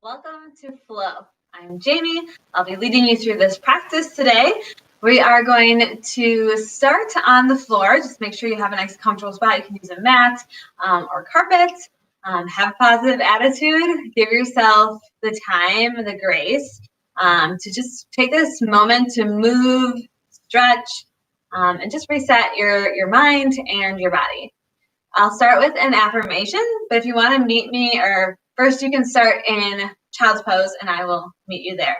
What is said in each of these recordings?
Welcome to Flow. I'm Jamie. I'll be leading you through this practice today. We are going to start on the floor. Just make sure you have a nice comfortable spot. You can use a mat or carpet. Have a positive attitude. Give yourself the time, the grace to just take this moment to move, stretch, and just reset your mind and your body. I'll start with an affirmation, but if you want to meet me, or first you can start in child's pose and I will meet you there.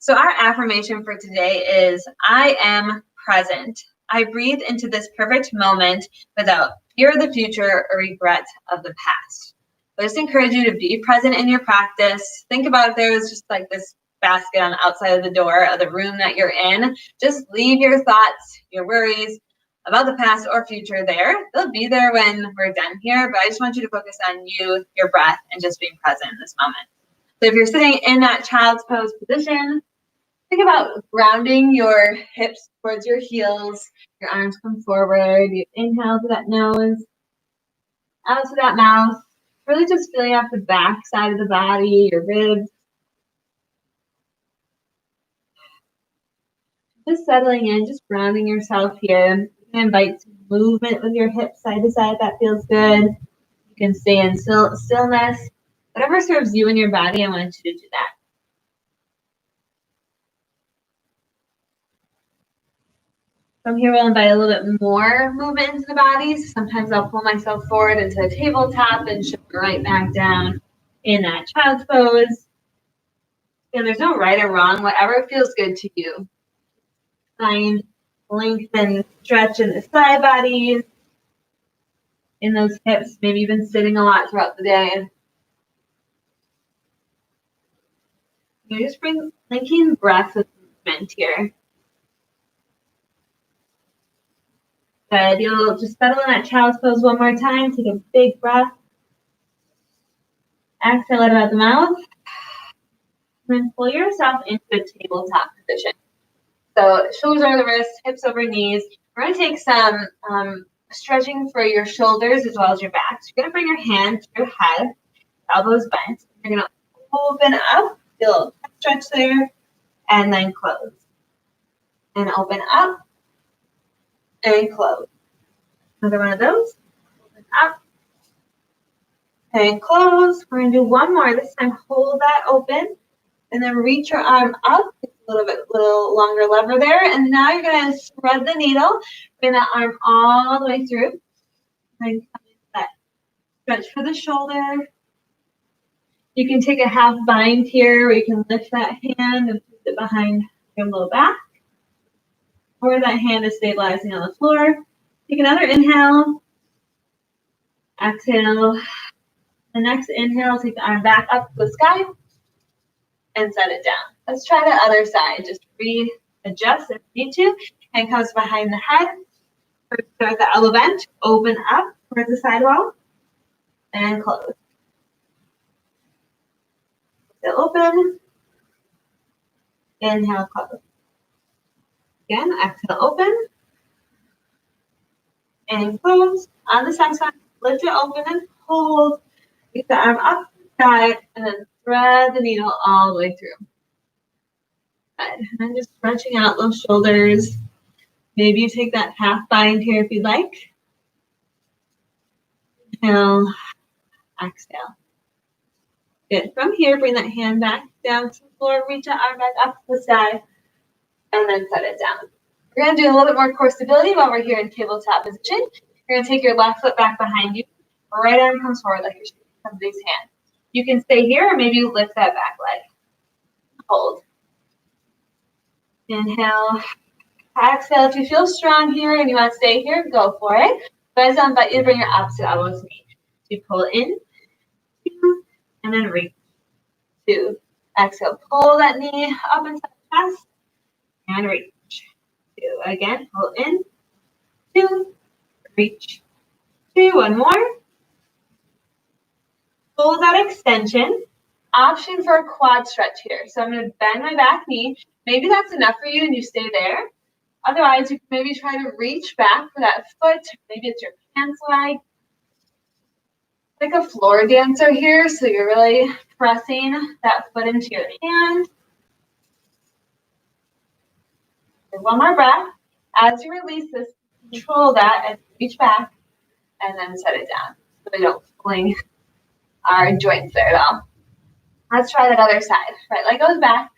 So our affirmation for today is, I am present. I breathe into this perfect moment without fear of the future or regret of the past. I just encourage you to be present in your practice. Think about if there was just like this basket on the outside of the door of the room that you're in. Just leave your thoughts, your worries about the past or future there. They'll be there when we're done here, but I just want you to focus on you, your breath, and just being present in this moment. So if you're sitting in that child's pose position, think about grounding your hips towards your heels, your arms come forward, you inhale to that nose, out to that mouth, really just feeling out the back side of the body, your ribs. Just settling in, just grounding yourself here. Invite some movement with your hips side to side. That feels good. You can stay in stillness. Whatever serves you and your body, I want you to do that. From here, we'll invite a little bit more movement into the body. Sometimes I'll pull myself forward into a tabletop and shift right back down in that child's pose. And there's no right or wrong. Whatever feels good to you. Find lengthen, stretch in the side bodies, in those hips. Maybe you've been sitting a lot throughout the day. You just bring linking breath with movement here. Good. You'll just settle in that child's pose one more time. Take a big breath. Exhale it out the mouth. And then pull yourself into a tabletop position. So shoulders over the wrists, hips over knees. We're going to take some stretching for your shoulders as well as your back. So you're going to bring your hand to your head, elbows bent. You're going to open up, do a little stretch there, and then close. And open up and close. Another one of those. Open up and close. We're going to do one more. This time, hold that open. And then reach your arm up, a little longer lever there. And now you're going to thread the needle, bring that arm all the way through. And come into that stretch for the shoulder. You can take a half bind here, where you can lift that hand and put it behind your low back. Or that hand is stabilizing on the floor. Take another inhale. Exhale. The next inhale, take the arm back up to the sky. And set it down. Let's try the other side. Just readjust if you need to. Hand comes behind the head. Start the elbow bent. Open up towards the sidewall. And close. Still open. Inhale, close. Again, exhale, open. And close. On the second side, lift it open and hold. Get the arm up to the side. And then thread the needle all the way through. Good. And then just stretching out those shoulders. Maybe you take that half bind here if you'd like. Inhale, exhale. Good. From here, bring that hand back down to the floor. Reach that arm back up to the sky. And then set it down. We're going to do a little bit more core stability while we're here in tabletop position. You're going to take your left foot back behind you. Right arm comes forward like you're shaking somebody's hand. You can stay here, or maybe you lift that back leg. Hold. Inhale. Exhale. If you feel strong here and you want to stay here, go for it. But I invite you to bring your opposite elbow to me. So you pull in, 2, and then reach, 2. Exhale. Pull that knee up into the chest, and reach, 2. Again, pull in, 2, reach, 2. One more. Pull that extension. Option for a quad stretch here. So I'm going to bend my back knee. Maybe that's enough for you and you stay there. Otherwise, you can maybe try to reach back for that foot. Maybe it's your pants leg. like a floor dancer here. So you're really pressing that foot into your hand. One more breath. As you release this, control that and reach back and then set it down. So we don't fling our joints there at all. Let's try that other side. Right leg goes back,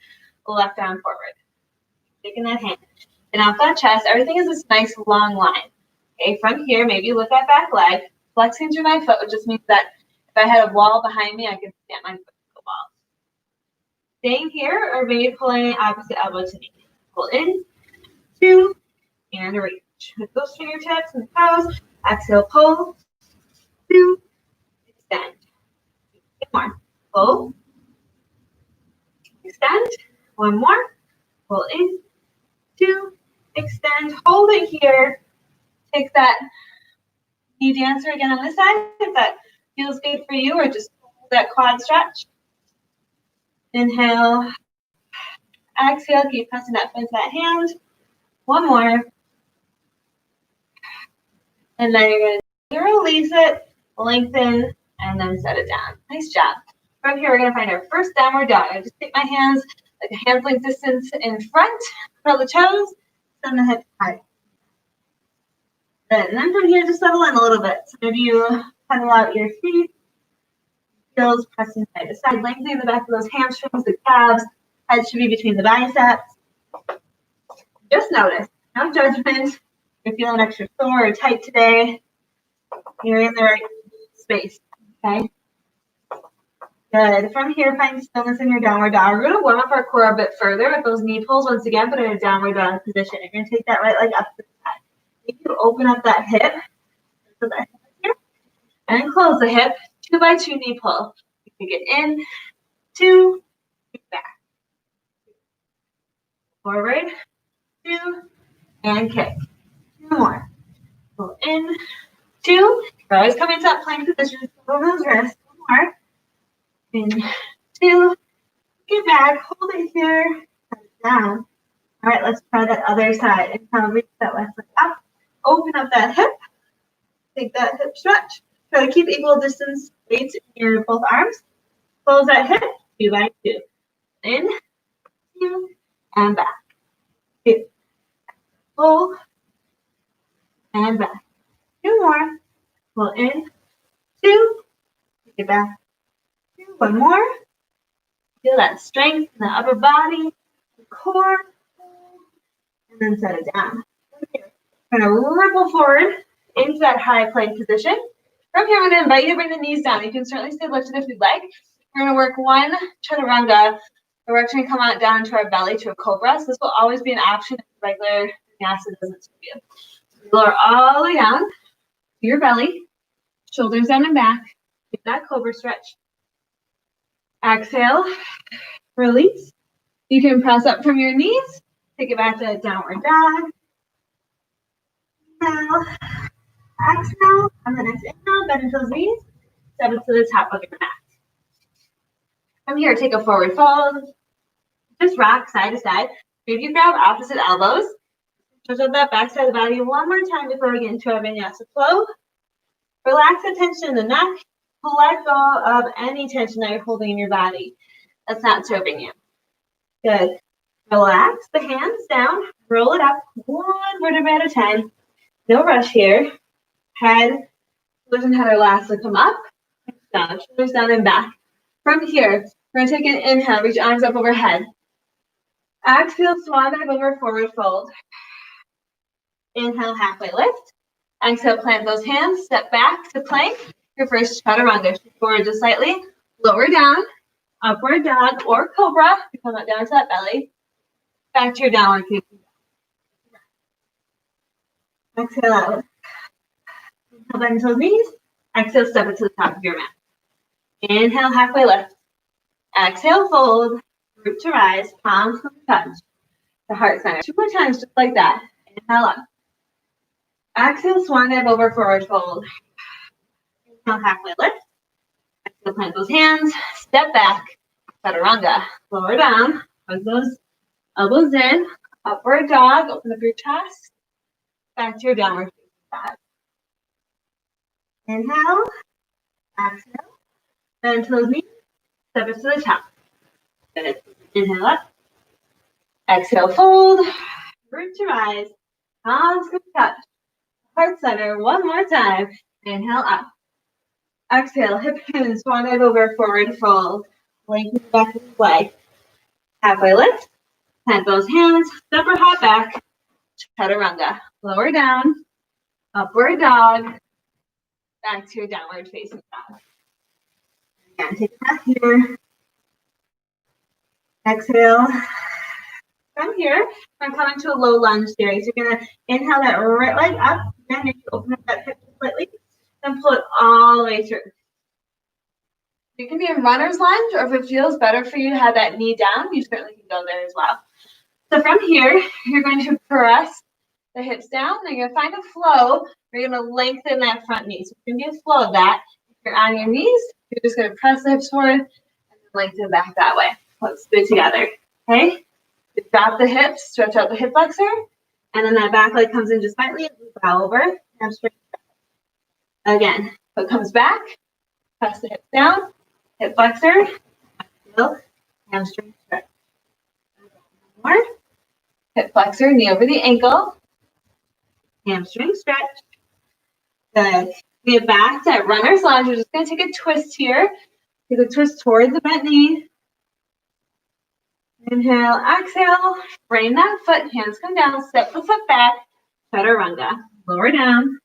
left arm forward. Taking that hand. And off that chest, everything is this nice long line. Okay, from here, maybe lift that back leg. Flexing through my foot, which just means that if I had a wall behind me, I could stamp my foot to the wall. Staying here, or maybe pulling opposite elbow to knee. Pull in, 2, and reach. With those fingertips and the toes, exhale, pull, 2, extend. 2 more. Pull, extend. 1 more. Pull in, 2, extend. Hold it here. Take that knee dancer again on this side if that feels good for you, or just hold that quad stretch. Inhale. Exhale. Keep pressing that foot into that hand. 1 more. And then you're going to release it, lengthen, and then set it down. Nice job. From here, we're going to find our first downward dog. I just take my hands like a hand's length distance in front, curl the toes, send the hips high. Good. And then from here, just settle in a little bit. So maybe you pedal out your feet, heels pressing side to side, lengthening the back of those hamstrings, the calves, head should be between the biceps. Just notice, no judgment. You're feeling extra sore or tight today, you're in the right space, okay? Good. From here, find stillness in your downward dog. We're going to warm up our core a bit further with those knee pulls once again, but in a downward dog position. You're going to take that right leg up to the side. If you open up that hip, so that hip here, and close the hip, 2 by 2 knee pull. You can get in, 2, back, forward, 2, and kick. 2 more. Pull in, 2. You're always coming to that plank position. Over those wrists. 1 more. In, 2. Get back. Hold it here. Set it down. All right, let's try that other side. Inhale, reach that left leg up. Open up that hip. Take that hip stretch. Try to keep equal distance weights in your both arms. Close that hip. 2 by 2. In, 2, and back. 2. Pull. And back. 2 more. Pull in. 2. Get back. 2. 1 more. Feel that strength in the upper body, the core, and then set it down. Kind of ripple forward into that high plank position. From here, I'm going to invite you to bring the knees down. You can certainly stay lifted if you'd like. We're going to work 1 Chaturanga. We're actually going to come on down into our belly to a cobra. So this will always be an option if the regular vinyasa doesn't serve you. Lower all the way down to your belly, shoulders down and back. Keep that cobra stretch. Exhale, release. You can press up from your knees. Take it back to downward dog. Inhale, exhale. On the next inhale, bend into those knees. Step it to the top of your mat. From here, take a forward fold. Just rock side to side. Maybe you grab opposite elbows. Stretch out that back side of the body 1 more time before we get into our vinyasa flow. Relax the tension in the neck. Let go of any tension that you're holding in your body that's not serving you. Good. Relax the hands down. Roll it up 1 vertebra at a time. No rush here. Head, shoulders and head are last to come up. Down, shoulders down and back. From here, we're going to take an inhale. Reach arms up overhead. Exhale, swan dive over forward fold. Inhale, halfway lift. Exhale, plant those hands. Step back to plank. Your first chaturanga. Forward just slightly. Lower down. Upward dog or cobra. You come up down to that belly. Back to your downward facing dog. Exhale out. Inhale, bend to the knees. Exhale, step it to the top of your mat. Inhale, halfway lift. Exhale, fold. Root to rise. Palms touch the heart center. 2 more times, just like that. Inhale up. Exhale, swan dive over forward fold. Inhale, halfway lift. Exhale, plant those hands. Step back. Chaturanga. Lower down. Hug those elbows in. Upward dog. Open up your chest. Back to your downward facing dog. Inhale. Exhale. Bend toes knees. Step it to the top. Good. Inhale up. Exhale, fold. Root to rise. Palms can touch. Heart center. One more time. Inhale up. Exhale, hip hinge, swan dive over, forward fold. Lengthen the back of the leg. Halfway lift. Plant those hands. Step or hop back. Chaturanga. Lower down. Upward dog. Back to your downward facing dog. Again, take a breath here. Exhale. From here, I'm coming to a low lunge series. You're going to inhale that right leg up. Then you open up that hip slightly. And pull it all the way through. You can be in runner's lunge, or if it feels better for you to have that knee down, you certainly can go there as well. So from here, you're going to press the hips down. Then you're going to find a flow. You're going to lengthen that front knee. So it's going to be a flow of that. If you're on your knees, you're just going to press the hips forward and then lengthen back that way. Let's do it together. Okay? Drop the hips, stretch out the hip flexor, and then that back leg comes in just slightly. Bow over. Hamstring. Again, so it comes back. Press the hips down. Hip flexor, hamstring stretch. More. Hip flexor, knee over the ankle. Hamstring stretch. Good. Get back to that runner's lunge. We're just going to take a twist here. Take a twist towards the bent knee. Inhale, exhale. Frame that foot. Hands come down. Step the foot back. Chaturanga. Lower down.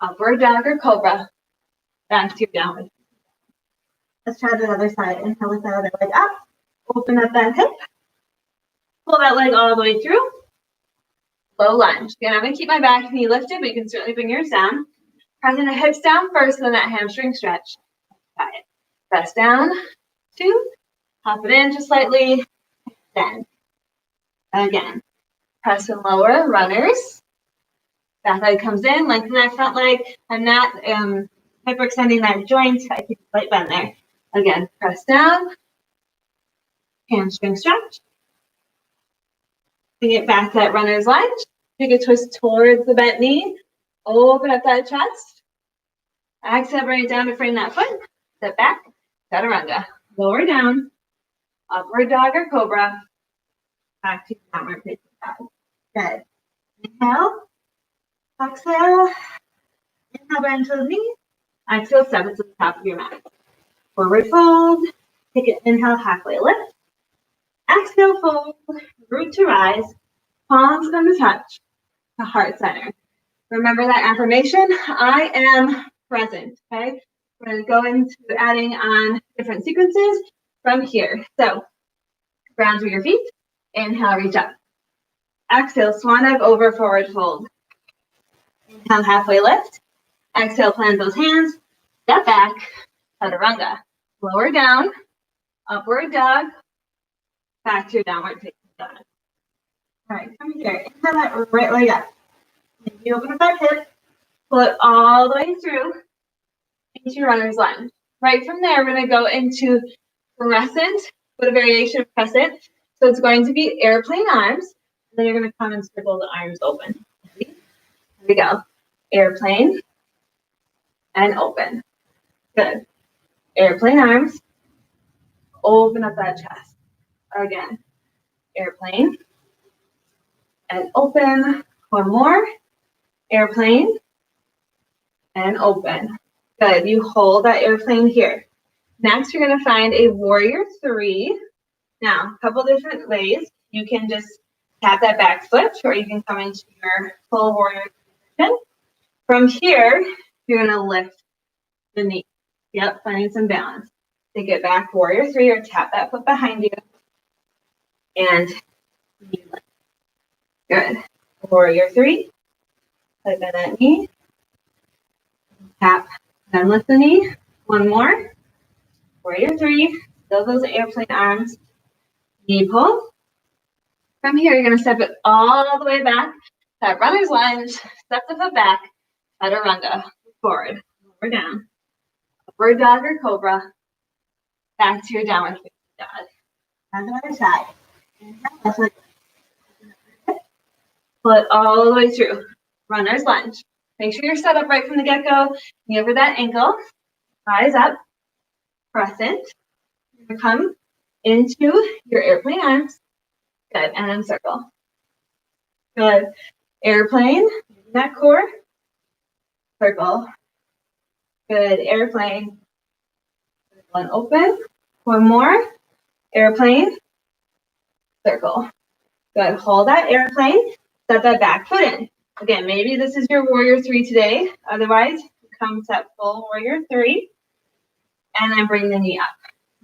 Upward dog or cobra. Back to your downward. Let's try the other side. Inhale with that other leg up. Open up that hip. Pull that leg all the way through. Low lunge. Again, I'm going to keep my back knee lifted, but you can certainly bring yours down. Pressing the hips down first, then that hamstring stretch. Got it. Press down. 2. Hop it in just slightly. Then. Again. Press and lower. Runners. Back leg comes in. Lengthen that front leg. I'm not hyperextending that joint. I keep a slight bend there. Again, press down, hamstring stretch. Bring it back to that runner's lunge. Take a twist towards the bent knee. Open up that chest. Exhale, bring it down to frame that foot. Step back, chaturanga. Lower down, upward dog or cobra. Back to downward facing dog. Good. Inhale, exhale. Inhale, bend to the knee. Exhale, step it to the top of your mat. Forward fold, take an inhale, halfway lift. Exhale, fold, root to rise. Palms come to touch, the heart center. Remember that affirmation, I am present, okay? We're going to go into adding on different sequences from here. So, ground through your feet, inhale, reach up. Exhale, swan dive over, forward fold. Inhale, halfway lift. Exhale, plant those hands, step back, chaturanga. Lower down, upward dog, back to your downward facing dog. All right, come here. Inhale that right leg up. You open up that hip, pull it all the way through into your runner's lunge. Right from there, we're going to go into crescent, with a variation of crescent. So it's going to be airplane arms, and then you're going to come and circle the arms open. Ready? Here we go. Airplane and open. Good. Airplane arms. Open up that chest. Again. Airplane. And open. One more. Airplane. And open. Good. You hold that airplane here. Next, you're going to find a warrior 3. Now, a couple different ways. You can just tap that back foot, or you can come into your full warrior position. From here, you're going to lift the knee. Yep, finding some balance. Take it back, warrior 3, or tap that foot behind you. And knee lift. Good. Warrior 3. Play by that knee. Tap, then lift the knee. One more. Warrior 3. Still those airplane arms. Knee pull. From here, you're going to step it all the way back. That runner's lunge. Step the foot back. Chaturanga. Forward. Lower down. Upward dog or cobra. Back to your downward facing dog. On the other side. Inhale, left leg. Pull it all the way through. Runner's lunge. Make sure you're set up right from the get-go. Knee over that ankle. rise up, crescent. You're gonna come into your airplane arms. Good, and then circle. Good. Airplane, neck core, circle. Good, airplane. One open, one more, airplane, circle. Good, hold that airplane, set that back foot in. Again, maybe this is your warrior 3 today. Otherwise, come to that full warrior 3, and then bring the knee up.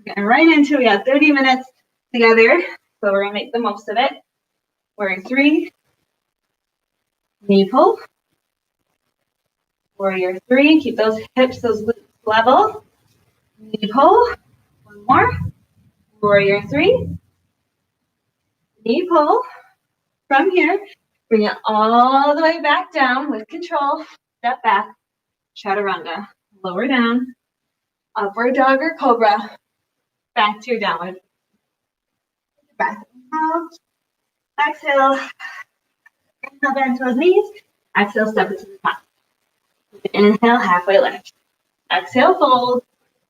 Getting right into it. We got 30 minutes together, so we're gonna make the most of it. Warrior 3, knee pull. Warrior 3, keep those hips, those glutes level. Knee pull. One more. Warrior 3. Knee pull. From here, bring it all the way back down with control. Step back. Chaturanga. Lower down. Upward dog or cobra. Back to your downward. Breath out. Exhale. Inhale, bend towards knees. Exhale, step it to the top. Inhale, halfway lift. Exhale, fold.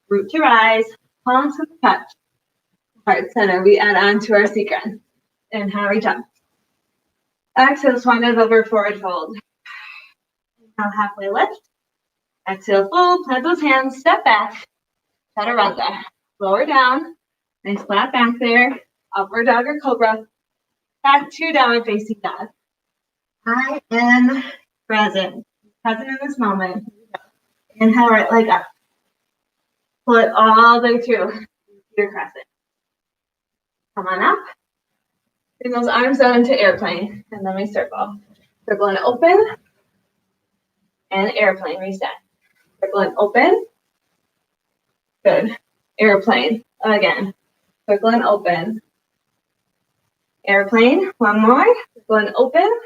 Root to rise. Palms to touch. Heart center. We add on to our sequence. Inhale, reach up. Exhale, swan dive over, forward fold. Inhale, halfway lift. Exhale, fold. Plant those hands. Step back. Chaturanga. Lower down. Nice flat back there. Upward dog or cobra. Back to downward facing dog. I am present. Present in this moment. Inhale, right leg up. Pull it all the way through your crescent. Come on up. Bring those arms out into airplane. And then we circle. Circle and open. And airplane. Reset. Circle and open. Good. Airplane. Again. Circle and open. Airplane. One more. Circle and open.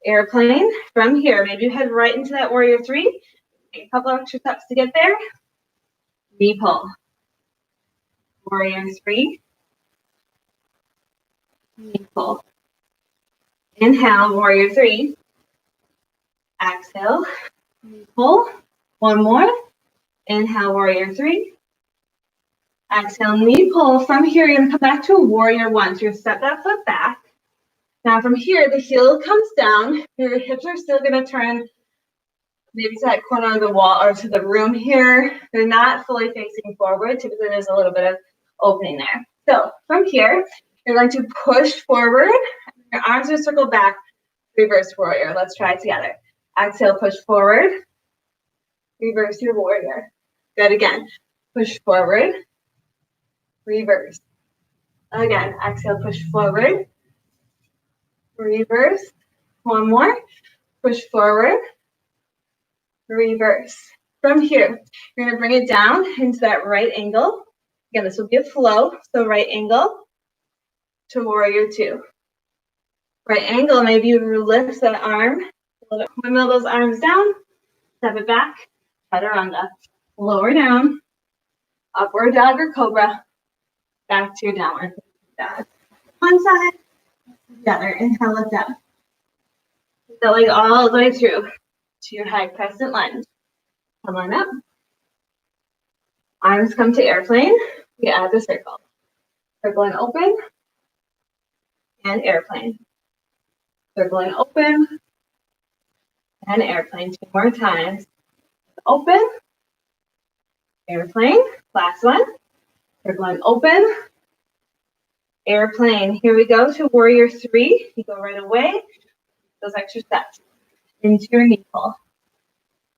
Airplane. From here, maybe you head right into that warrior 3. Take a couple extra steps to get there. Knee pull. Warrior 3. Knee pull. Inhale, warrior 3. Exhale. Knee pull. One more. Inhale, warrior 3. Exhale, knee pull. From here, you're going to come back to a warrior 1. So you're going to step that foot back. Now from here, the heel comes down. Your hips are still going to turn maybe to that corner of the wall or to the room here. They're not fully facing forward. Typically, there's a little bit of opening there. So from here, you're going to push forward. Your arms are circled back. Reverse warrior. Let's try it together. Exhale, push forward. Reverse your warrior. Good again. Push forward. Reverse. Again, exhale, push forward. Reverse. One more. Push forward. Reverse. From here, you're going to bring it down into that right angle. Again, this will be a flow. So right angle to warrior 2. Right angle, maybe you lift that arm. Windmill those arms down. Step it back. Chaturanga. Lower down. Upward dog or cobra. Back to your downward dog. One side. The other. Inhale, lift up. The leg all the way through to your high crescent lunge. Come on up. Arms come to airplane. We add the circle. Circle and open. And airplane. Circle and open. And airplane. 2 more times. Open. Airplane. Last one. Circle and open. Airplane. Here we go to warrior 3. You go right away. Those extra steps into your knee pull.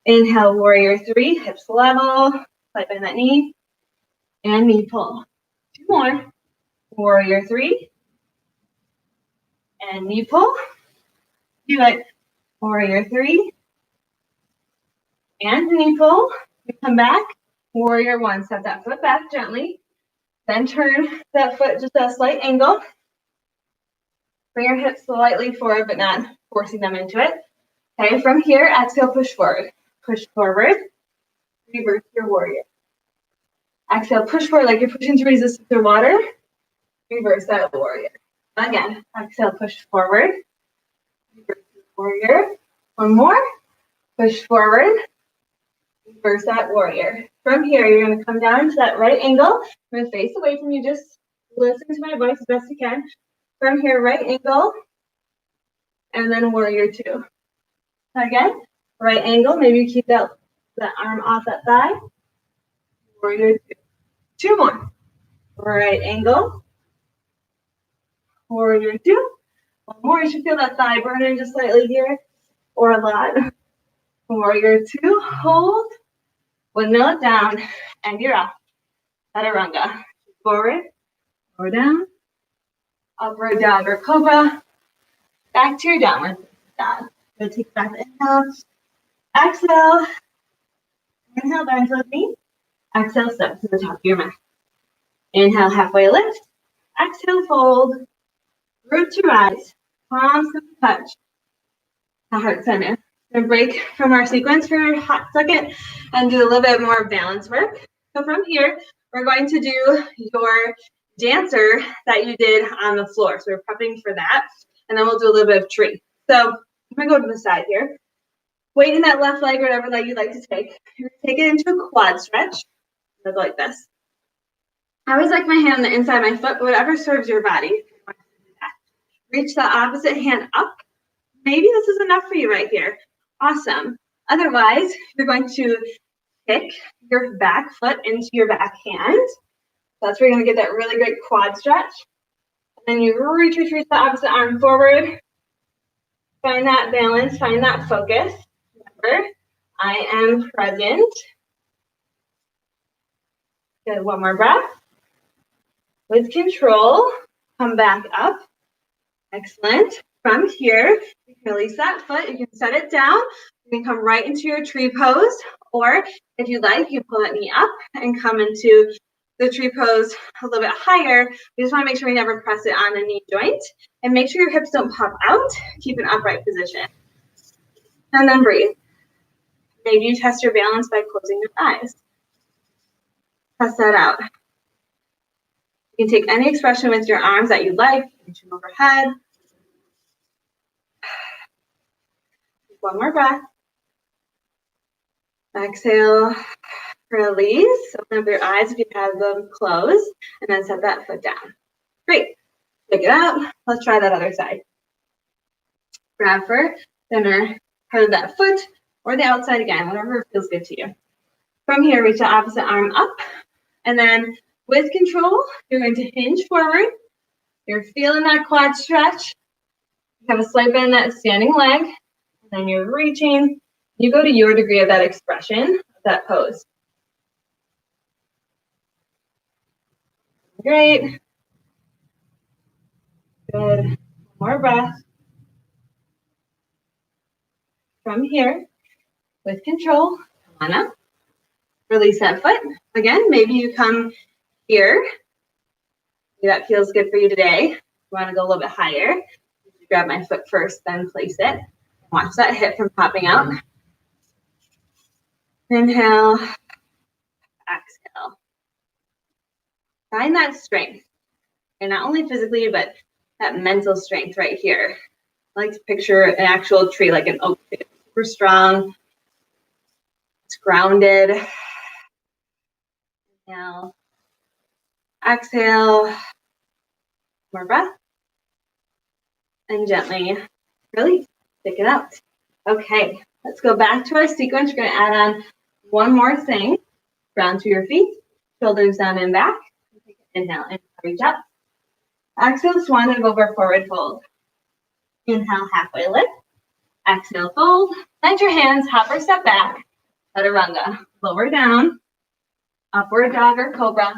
Inhale, warrior 3. Hips level. Slight bend that knee. And knee pull. 2 more. Warrior 3. And knee pull. Do it. Warrior 3. And knee pull. We come back. Warrior 1. Set that foot back gently. Then turn that foot just at a slight angle. Bring your hips slightly forward, but not forcing them into it. Okay, from here, exhale, push forward. Push forward. Reverse your warrior. Exhale, push forward like you're pushing through resistance or water. Reverse that warrior. Again, exhale, push forward. Reverse your warrior. One more. Push forward. Reverse that warrior. From here, you're going to come down to that right angle. I'm going to face away from you. Just listen to my voice as best you can. From here, right angle, and then warrior two. Again, right angle. Maybe you keep that arm off that thigh. Warrior two. Two more. Right angle. Warrior two. One more. You should feel that thigh burning just slightly here, or a lot. Warrior two. Hold. Windmill it down, and you're off. Chaturanga. Forward, or down, upward dog or cobra, back to your downward dog. So take a breath, inhale, exhale, inhale, bend towards me, exhale, step to the top of your mat. Inhale, halfway lift, exhale, fold, root to rise, palms to touch, the heart center. We're going to break from our sequence for a hot second and do a little bit more balance work. So from here, we're going to do your dancer that you did on the floor. So we're prepping for that, and then we'll do a little bit of tree. So I'm gonna go to the side here. Weight in that left leg, whatever leg you like to take. You're gonna take it into a quad stretch. Look like this. I always like my hand on the inside of my foot, but whatever serves your body. Reach the opposite hand up. Maybe this is enough for you right here. Awesome. Otherwise, you're going to kick your back foot into your back hand. That's where you're going to get that really great quad stretch. And then you reach the opposite arm forward. Find that balance, find that focus. Remember, I am present. Good, one more breath. With control, come back up. Excellent. From here, you can release that foot. You can set it down. You can come right into your tree pose. Or if you like, you pull that knee up and come into the tree pose a little bit higher. We just want to make sure we never press it on the knee joint. And make sure your hips don't pop out. Keep an upright position. And then breathe. Maybe you test your balance by closing your eyes. Test that out. You can take any expression with your arms that you like. Reach them overhead. One more breath. Exhale, release. Open up your eyes if you have them closed, and then set that foot down. Great. Pick it up. Let's try that other side. Grab for center part of that foot or the outside again, whatever feels good to you. From here, reach the opposite arm up, and then with control, you're going to hinge forward. You're feeling that quad stretch. You have a slight bend in that standing leg. Then you're reaching. You go to your degree of that expression, of that pose. Great. Good. One more breath. From here, with control, come on up. Release that foot. Again, maybe you come here. Maybe that feels good for you today. You want to go a little bit higher. Grab my foot first, then place it. Watch that hip from popping out. Inhale, exhale. Find that strength. And not only physically, but that mental strength right here. I like to picture an actual tree, like an oak tree. Super strong. It's grounded. Inhale, exhale. More breath. And gently release. Stick it out. Okay, let's go back to our sequence. We're going to add on one more thing. Ground to your feet, shoulders down and back. Inhale, and reach up. Exhale, swan and over, forward fold. Inhale, halfway lift. Exhale, fold. Plant your hands, hop or step back. Chaturanga. Lower down. Upward dog or cobra.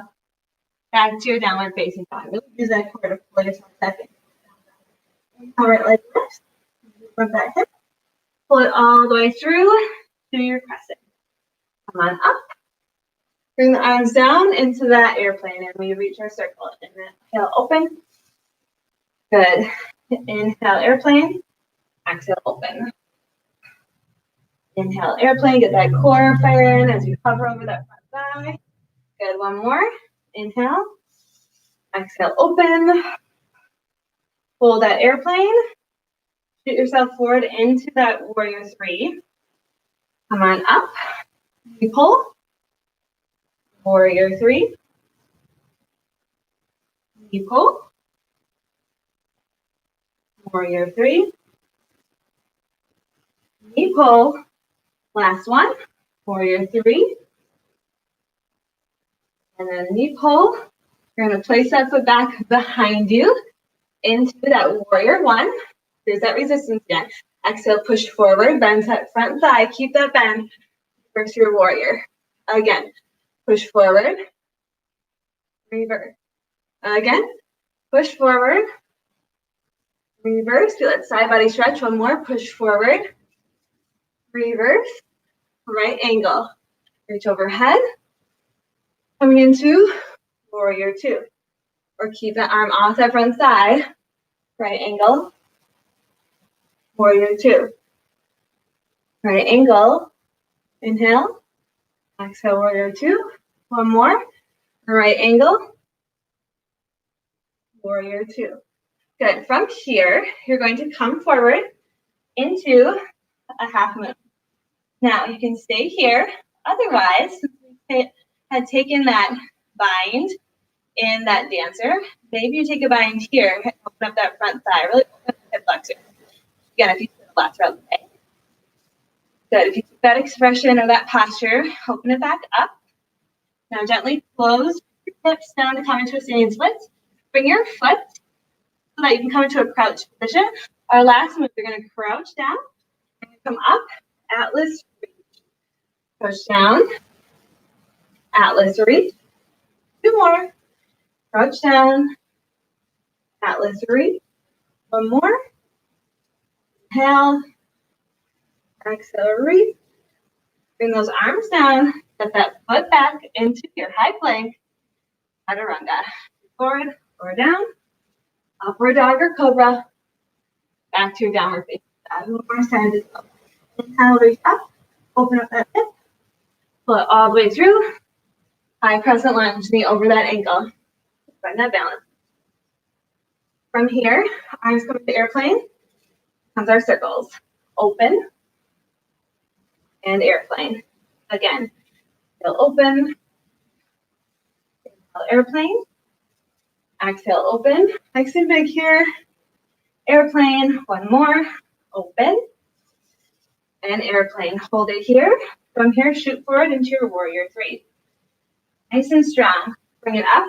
Back to your downward facing dog. Really use that core to pull yourself back in. All right, like this. From that hip. Pull it all the way through to your crescent. Come on up. Bring the arms down into that airplane and we reach our circle. Inhale, open. Good. Inhale, airplane. Exhale, open. Inhale, airplane. Get that core fire in as you hover over that front thigh. Good. One more. Inhale. Exhale, open. Hold that airplane. Shoot yourself forward into that warrior three. Come on up. Knee pull. Warrior 3. Knee pull. Warrior 3. Knee pull. Last one. Warrior 3. And then knee pull. You're going to place that foot back behind you into that warrior 1. There's that resistance again. Exhale, push forward, bend that front thigh. Keep that bend. Reverse your warrior. Again, push forward. Reverse. Again, push forward. Reverse. Feel that side body stretch. One more. Push forward. Reverse. Right angle. Reach overhead. Coming into warrior 2. Or keep that arm off that front side. Right angle. Warrior 2. Right angle. Inhale. Exhale, warrior 2. One more. Right angle. Warrior 2. Good. From here, you're going to come forward into a half moon. Now, you can stay here. Otherwise, we had taken that bind in that dancer. Maybe you take a bind here, open up that front thigh, really open up the hip flexor. Again, if you do a lot throughout the day. Good. If you keep that expression or that posture, open it back up. Now, gently close your hips down to come into a standing split. Bring your foot so that you can come into a crouch position. Our last move, you're going to crouch down and come up, Atlas reach. Crouch down, Atlas reach. 2 more. Crouch down, Atlas reach. 1 more. Inhale, exhale, reach. Bring those arms down. Set that foot back into your high plank. Chaturanga. Forward or down. Upward dog or cobra. Back to your downward facing dog. One more time to go. Inhale, reach up. Open up that hip. Pull it all the way through. High crescent lunge, knee over that ankle. Find that balance. From here, arms come to airplane. Comes our circles. Open and airplane. Again, feel open. Inhale, airplane. Exhale, open. Nice and big here. Airplane. 1 more. Open. And airplane. Hold it here. From here, shoot forward into your warrior 3. Nice and strong. Bring it up.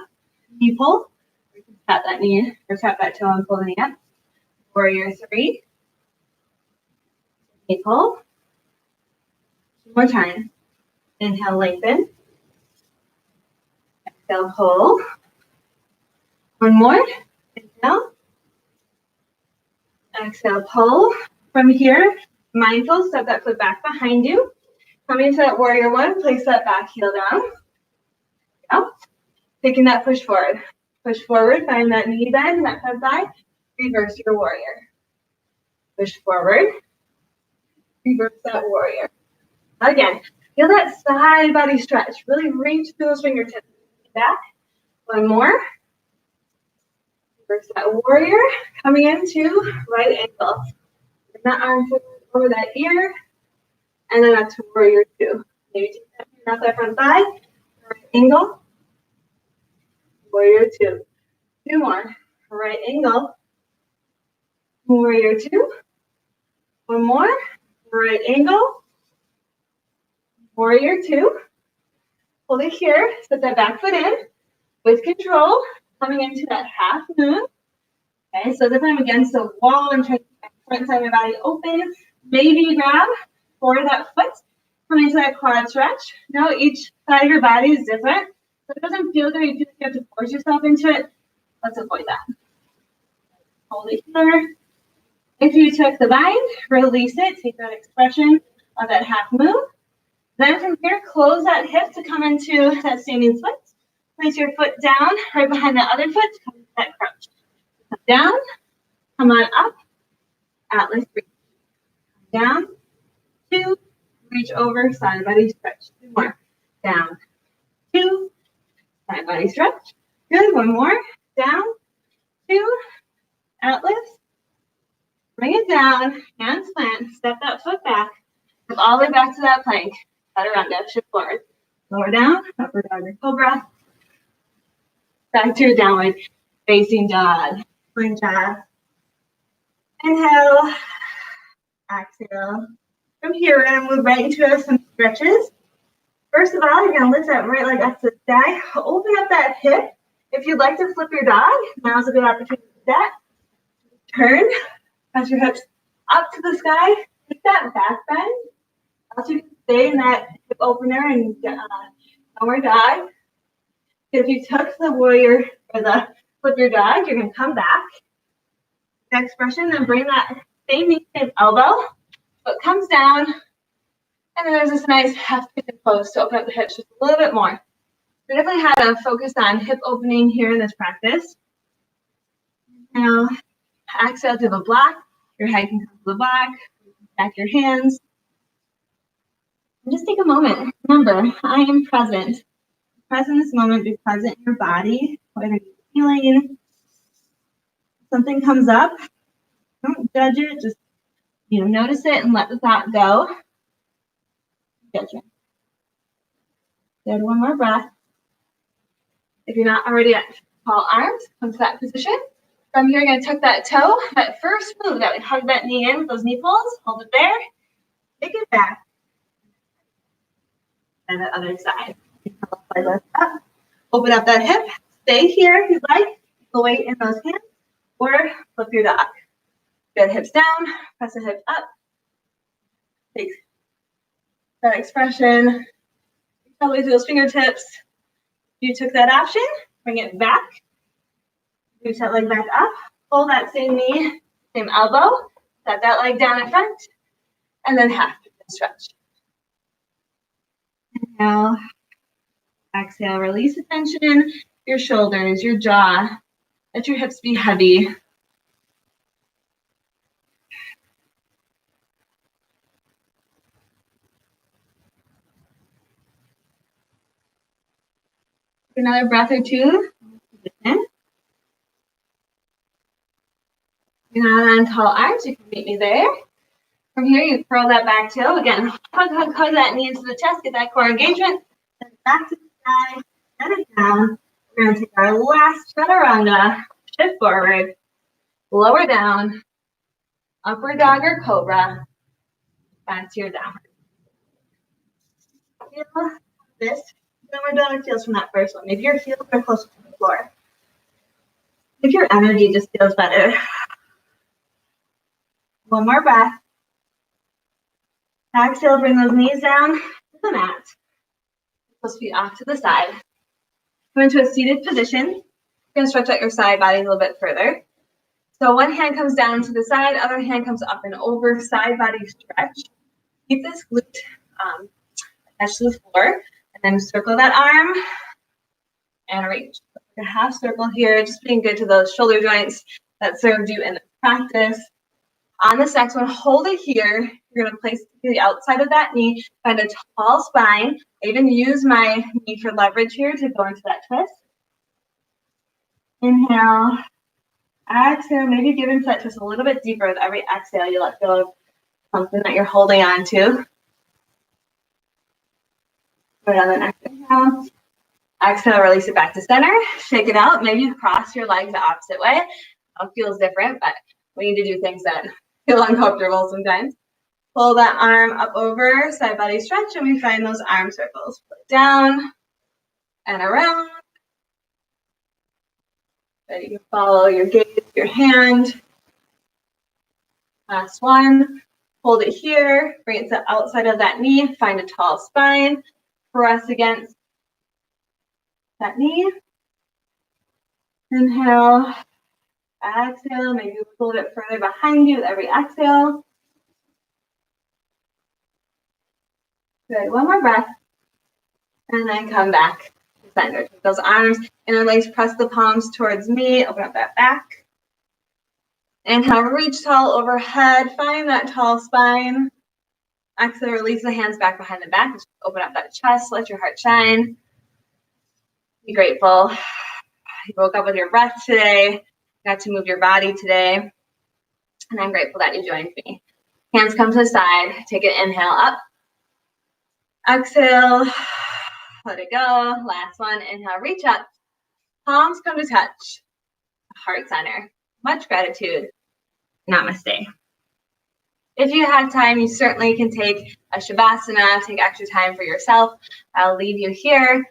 Knee pull. Tap that knee or tap that toe and pull the knee up. Warrior 3. Knee pull. 2 more time. Inhale, lengthen. Exhale, pull. 1 more. Inhale. Exhale, pull. From here, mindful, step that foot back behind you. Coming into that warrior 1, place that back heel down. Up. Taking that push forward. Push forward, find that knee bend, that front thigh. Reverse your warrior. Push forward. Reverse that warrior. Again, feel that side body stretch. Really reach through those fingertips. Back. 1 more. Reverse that warrior. Coming into right ankle. Bring that arm forward over that ear. And then up to warrior 2. Maybe take that hand off that front thigh. Right angle. Warrior 2. 2 more. Right angle. Warrior 2. 1 more. Right angle. Warrior 2. Hold it here. Set that back foot in with control. Coming into that half moon. Okay, so this time against the wall and try to keep the front side of your body open. Maybe grab for that foot. Coming into that quad stretch. Now each side of your body is different. So if it doesn't feel good, you feel like you have to force yourself into it. Let's avoid that. Hold it here. If you took the bind, release it. Take that expression of that half moon. Then from here, close that hip to come into that standing split. Place your foot down right behind that other foot to come into that crouch. Come down. Come on up. Atlas reach. Down. 2. Reach over. Side body stretch. 2 more. Down. 2. Side body stretch. Good. 1 more. Down. 2. Atlas. Bring it down. Hands plant. Step that foot back. All the way back to that plank. Chaturanga, shift forward. Lower down, upward dog or cobra. Back to your downward facing dog. Spring jab. Inhale. Exhale. From here, we're going to move right into some stretches. First of all, you're going to lift that right leg up to the sky. Open up that hip. If you'd like to flip your dog, now's a good opportunity to do that. Turn. Press your hips up to the sky. Take that back bend. Also, you can stay in that hip opener and downward dog. If you took the warrior or the flip your dog, you're going to come back. Next expression, then bring that same knee, same elbow. Foot comes down. And then there's this nice half pigeon pose to open up the hips just a little bit more. We definitely had a focus on hip opening here in this practice. Now, exhale to the block. Your head can come to the back. Back your hands. And just take a moment. Remember, I am present. Present in this moment. Be present in your body. Whatever you're feeling. Something comes up. Don't judge it. Just notice it and let the thought go. Gotcha. Good. One more breath. If you're not already at tall arms, come to that position. From here, you're going to tuck that toe. That first move that we hug that knee in with those knee pulls. Hold it there. Take it back. And the other side. Up. Open up that hip. Stay here if you'd like. The weight in those hands. Or flip your dog. Good. Hips down. Press the hips up. Take that expression. Probably through those fingertips. You took that option, bring it back. Reach that leg back up. Pull that same knee, same elbow. Set that leg down in front. And then half stretch. Inhale. Exhale. Release the tension in your shoulders, your jaw. Let your hips be heavy. Another breath or two. You're not on tall arms. You can meet me there. From here, you curl that back toe. Again, hug that knee into the chest. Get that core engagement. Then back to the side. Set it down. We're going to take our last chaturanga. Shift forward. Lower down. Upward dog or cobra. Back to your downward. Feel this. Then we're done. It feels from that first one. Maybe your heels are closer to the floor. If your energy just feels better. One more breath. Exhale, bring those knees down to the mat. Those feet off to the side. Come into a seated position. You're going to stretch out your side body a little bit further. So one hand comes down to the side, other hand comes up and over, side body stretch. Keep this glute attached to the floor. And then circle that arm and reach. A half circle here, just being good to those shoulder joints that served you in the practice. On this next one, hold it here. You're going to place it to the outside of that knee. Find a tall spine. I even use my knee for leverage here to go into that twist. Inhale. Exhale. Maybe give into that twist a little bit deeper. With every exhale, you let go of something that you're holding on to. Right on the next inhale. Exhale, release it back to center. Shake it out. Maybe you cross your legs the opposite way. It feels different, but we need to do things that feel uncomfortable sometimes. Pull that arm up over, side body stretch, and we find those arm circles. Pull it down and around. Then you can follow your gaze, your hand. Last one. Hold it here. Bring it to the outside of that knee. Find a tall spine. Press against that knee. Inhale. Exhale. Maybe look a little bit further behind you with every exhale. Good. One more breath. And then come back to center. Take those arms, interlace, press the palms towards me. Open up that back. Inhale, reach tall overhead. Find that tall spine. Exhale, release the hands back behind the back. Just open up that chest. Let your heart shine. Be grateful. You woke up with your breath today. Got to move your body today. And I'm grateful that you joined me. Hands come to the side. Take an inhale up. Exhale, let it go. Last one, inhale, reach up. Palms come to touch. Heart center. Much gratitude. Namaste. If you have time, you certainly can take a Shavasana, take extra time for yourself. I'll leave you here.